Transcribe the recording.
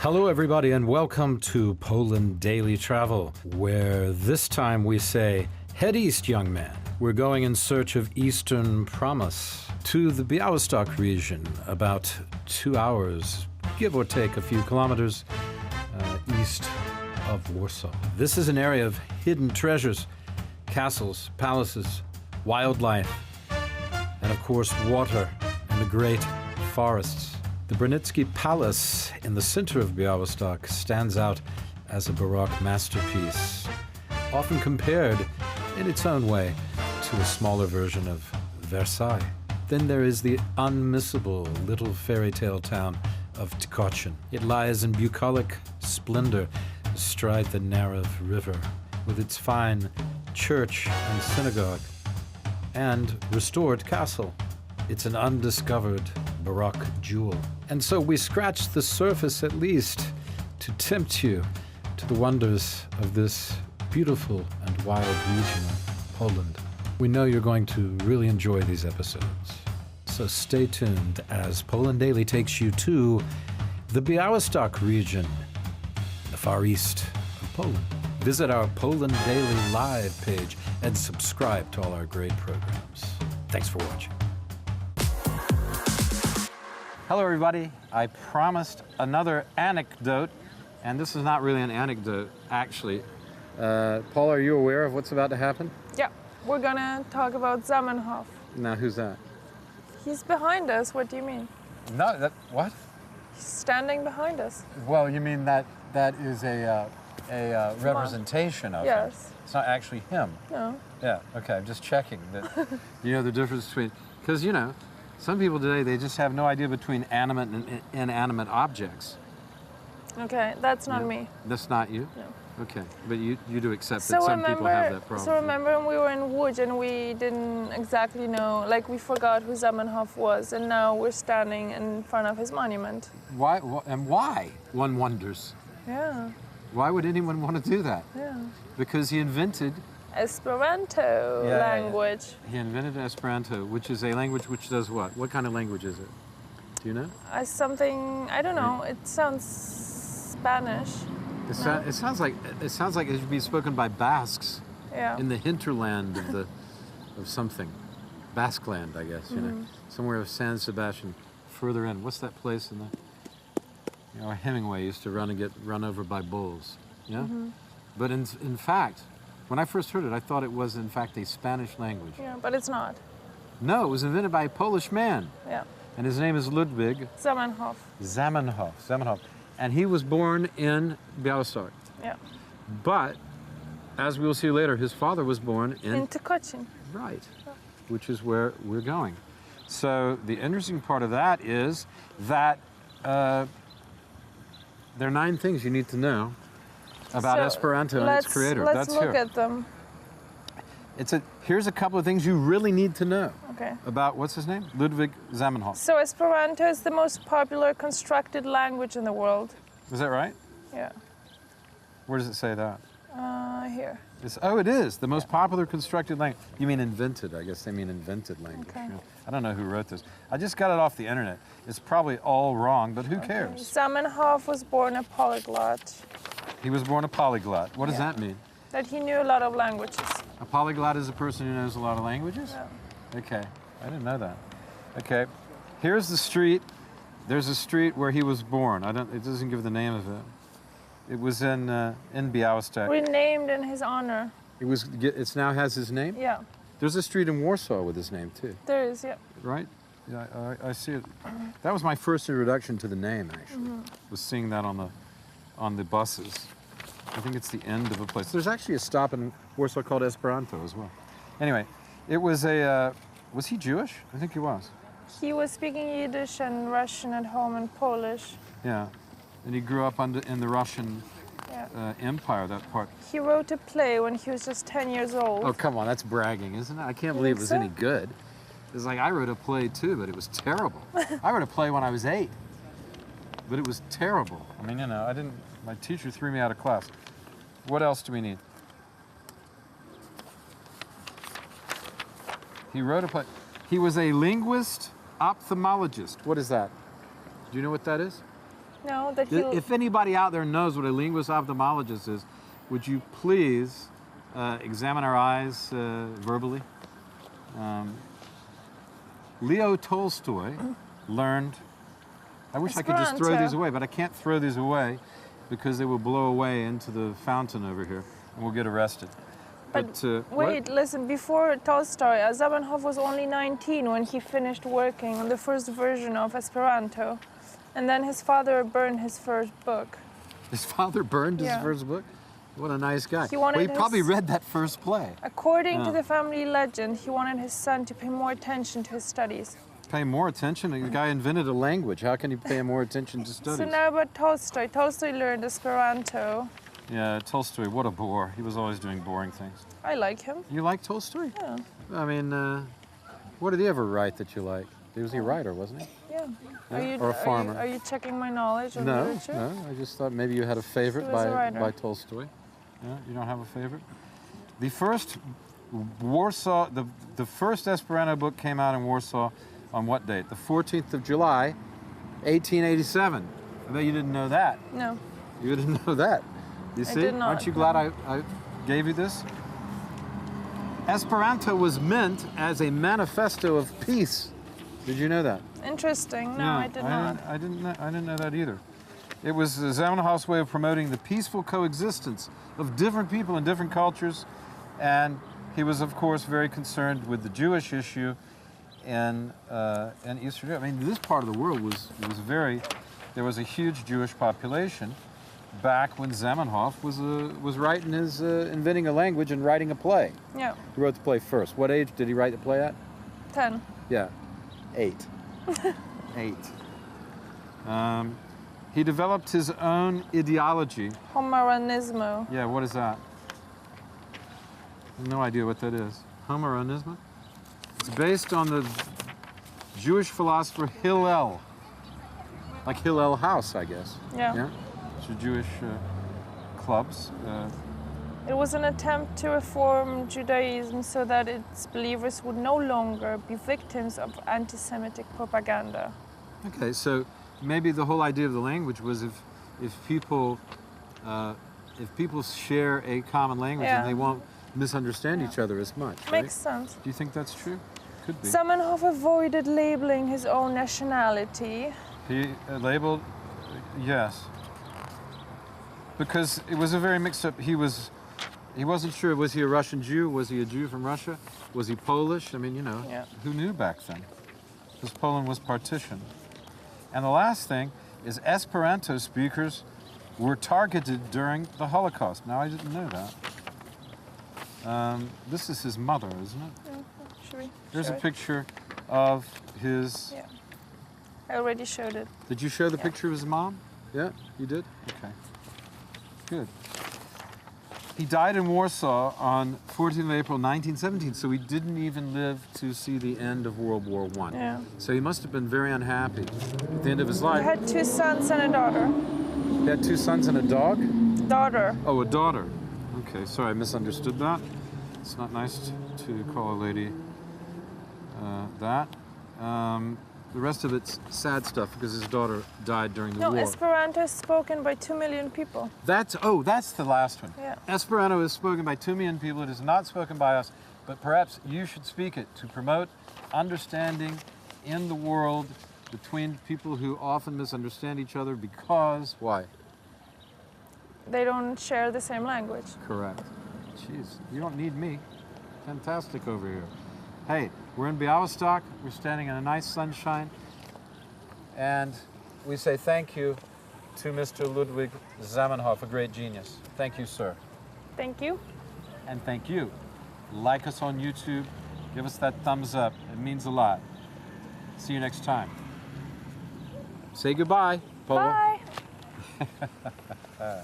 Hello, everybody, and welcome to Poland Daily Travel, where this time we say, head east, young man. We're going in search of Eastern promise to the Białystok region, about 2 hours, give or take a few kilometers, east of Warsaw. This is an area of hidden treasures, castles, palaces, wildlife, and of course water and the great forests. The Brnicki Palace in the center of Białystok stands out as a Baroque masterpiece, often compared in its own way to a smaller version of Versailles. Then there is the unmissable little fairy tale town of Tykocin. It lies in bucolic splendor astride the Narew River, with its fine church and synagogue and restored castle. It's an undiscovered Baroque jewel. And so we scratched the surface at least to tempt you to the wonders of this beautiful and wild region of Poland. We know you're going to really enjoy these episodes. So stay tuned as Poland Daily takes you to the Białystok region, the far east of Poland. Visit our Poland Daily Live page and subscribe to all our great programs. Thanks for watching. Hello, everybody. I promised another anecdote, and this is not really an anecdote, actually. Paul, are you aware of what's about to happen? Yeah, we're gonna talk about Zamenhof. Now, who's that? He's behind us. What do you mean? No, what? He's standing behind us. Well, you mean that is a representation of him. Yes. It's not actually him. No. Yeah, okay, I'm just checking that. You know the difference between, because some people today, they just have no idea between animate and inanimate objects. Okay, that's not me. That's not you? No. Okay, but you do accept that some people have that problem. So remember when we were in Łódź and we didn't exactly know, like we forgot who Zamenhof was, and now we're standing in front of his monument. Why? And why, one wonders? Yeah. Why would anyone want to do that? Yeah. Because he invented Esperanto language. Yeah. He invented Esperanto, which is a language which does what? What kind of language is it? Do you know? I don't know. It sounds Spanish. It sounds like it should be spoken by Basques in the hinterland of something. Basque land, I guess, somewhere of San Sebastian, further in. What's that place in the Hemingway used to get run over by bulls. Yeah? Mm-hmm. But in fact, when I first heard it, I thought it was, in fact, a Spanish language. Yeah, but it's not. No, it was invented by a Polish man. Yeah. And his name is Ludwig Zamenhof. Zamenhof. And he was born in Białystok. Yeah. But, as we will see later, his father was born in Tykocin. Right, which is where we're going. So the interesting part of that is that there are 9 things you need to know about Esperanto and its creator. Let's look at them. Here's a couple of things you really need to know. Okay. About, what's his name? Ludwig Zamenhof. So Esperanto is the most popular constructed language in the world. Is that right? Yeah. Where does it say that? Here. It is. The most popular constructed language. You mean invented. I guess they mean invented language. Okay. Yeah. I don't know who wrote this. I just got it off the internet. It's probably all wrong, but who cares? Zamenhof was born a polyglot. He was born a polyglot. What does that mean? That he knew a lot of languages. A polyglot is a person who knows a lot of languages? Yeah. Okay, I didn't know that. Okay, here's the street. There's a street where he was born. It doesn't give the name of it. It was in Białystok. Renamed in his honor. It now has his name? Yeah. There's a street in Warsaw with his name too. There is, yeah. Right? Yeah, I see it. That was my first introduction to the name, actually. Was seeing that on the buses. I think it's the end of a place. There's actually a stop in Warsaw called Esperanto as well. Anyway, it was was he Jewish? I think he was. He was speaking Yiddish and Russian at home and Polish. Yeah, and he grew up in the Russian Empire, that part. He wrote a play when he was just 10 years old. Oh, come on, that's bragging, isn't it? I can't believe it was any good. It's like I wrote a play too, but it was terrible. I wrote a play when I was 8, but it was terrible. I mean, my teacher threw me out of class. What else do we need? He wrote a play. He was a linguist ophthalmologist. What is that? Do you know what that is? No, that he'll... If anybody out there knows what a linguist ophthalmologist is, would you please examine our eyes verbally? Leo Tolstoy learned, I wish I could just throw these away, but I can't throw these away because they will blow away into the fountain over here and we'll get arrested. But what? wait, listen, before Tolstoy, Zamenhof was only 19 when he finished working on the first version of Esperanto. And then his father burned his first book. His father burned his first book? What a nice guy. He probably read that first play. According to the family legend, he wanted his son to pay more attention to his studies. Pay more attention? The guy invented a language. How can he pay more attention to studies? So now about Tolstoy. Tolstoy learned Esperanto. Yeah, Tolstoy, what a bore. He was always doing boring things. I like him. You like Tolstoy? Yeah. I mean, what did he ever write that you like? He was a writer, wasn't he? Yeah. Yeah, or a farmer. Are you checking my knowledge of literature? No, I just thought maybe you had a favorite He was a writer. by Tolstoy. Yeah, you don't have a favorite? The first Warsaw, the first Esperanto book came out in Warsaw on what date? The 14th of July, 1887. I bet you didn't know that. No. You didn't know that. You see? did not. Aren't you glad I gave you this? Esperanto was meant as a manifesto of peace. Did you know that? Interesting. No, I did not. I didn't know that either. It was Zamenhof's way of promoting the peaceful coexistence of different people and different cultures, and he was, of course, very concerned with the Jewish issue in Eastern Europe. I mean, this part of the world was very. There was a huge Jewish population back when Zamenhof was writing his inventing a language and writing a play. Yeah. He wrote the play first. What age did he write the play at? 10. Yeah, 8. 8. He developed his own ideology. Homoranismo. Yeah, what is that? I have no idea what that is. Homoranismo? It's based on the Jewish philosopher Hillel. Like Hillel House, I guess. Yeah. It's a Jewish clubs. It was an attempt to reform Judaism so that its believers would no longer be victims of anti-Semitic propaganda. Okay, so maybe the whole idea of the language was if people share a common language, and they won't misunderstand each other as much. Right? Makes sense. Do you think that's true? Could be. Zamenhof avoided labeling his own nationality. He labeled, yes, because it was a very mixed-up. He wasn't sure. Was he a Russian Jew? Was he a Jew from Russia? Was he Polish? I mean, who knew back then? Because Poland was partitioned. And the last thing is Esperanto speakers were targeted during the Holocaust. Now, I didn't know that. This is his mother, isn't it? Yeah, should we There's show a it? picture of his... Yeah. I already showed it. Did you show the picture of his mom? Yeah, you did? Okay. Good. He died in Warsaw on 14th of April, 1917, so he didn't even live to see the end of World War I. Yeah. So he must have been very unhappy at the end of his He life. had 2 sons and a daughter. He had 2 sons and a dog? Daughter. Oh, a daughter. Okay, sorry, I misunderstood that. It's not nice to call a lady that. The rest of it's sad stuff because his daughter died during the war. No, Esperanto is spoken by 2 million people. That's the last one. Yeah. Esperanto is spoken by 2 million people. It is not spoken by us, but perhaps you should speak it to promote understanding in the world between people who often misunderstand each other because, why? They don't share the same language. Correct. Jeez, you don't need me. Fantastic over here. Hey, we're in Białystok. We're standing in a nice sunshine. And we say thank you to Mr. Ludwig Zamenhof, a great genius. Thank you, sir. Thank you. And thank you. Like us on YouTube. Give us that thumbs up. It means a lot. See you next time. Say goodbye, Paula. Bye.